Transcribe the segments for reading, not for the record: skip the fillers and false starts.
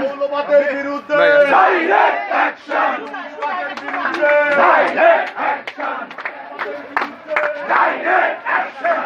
মৌলবাদের বিরুদ্ধে direct action, direct action, direct action, direct action.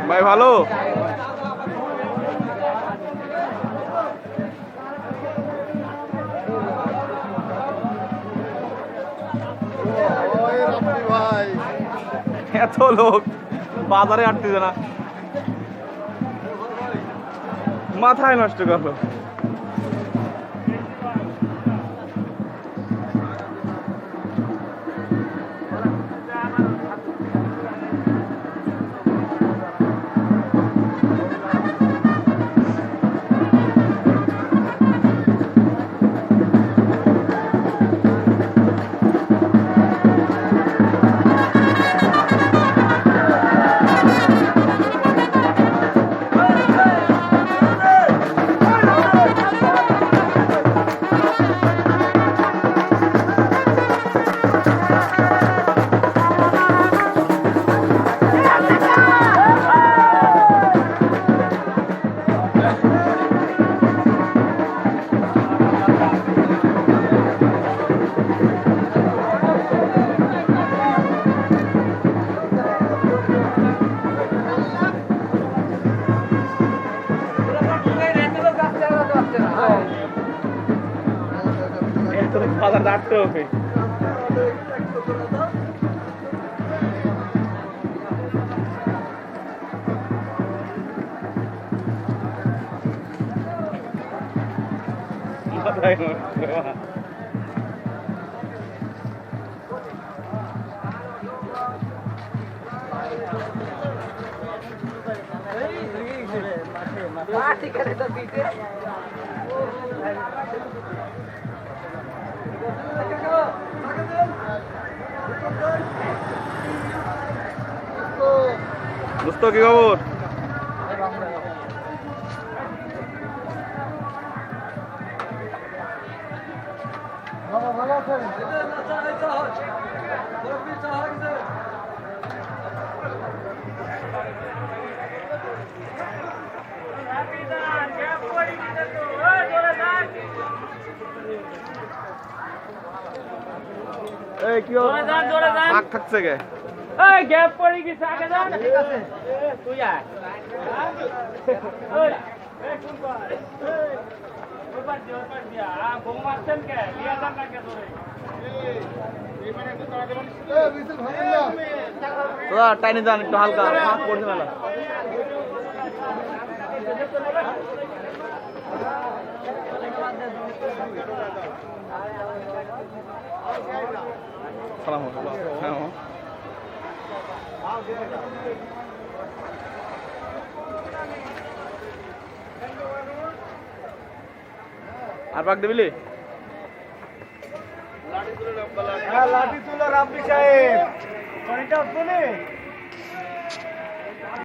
ভাই ভালো ভাই এত লোক বাজারে আটতেছে না, মাথায় নষ্ট করলো। বাজার দাঁড়তে হবে। দোস্ত কি খবর? এই কি আগ থাকছে গে? এই গ্যাপ পড়ে গেছে, আগে যান। ঠিক আছে তুই আয়। দাদা টাইনে যান একটু হালকা মাছ পড়ছে মেলা সালাম হ্যাঁ আর পাক দিবিলি লাঠি তুলো রাব্বি সাহেব পানিটা উঠবো নে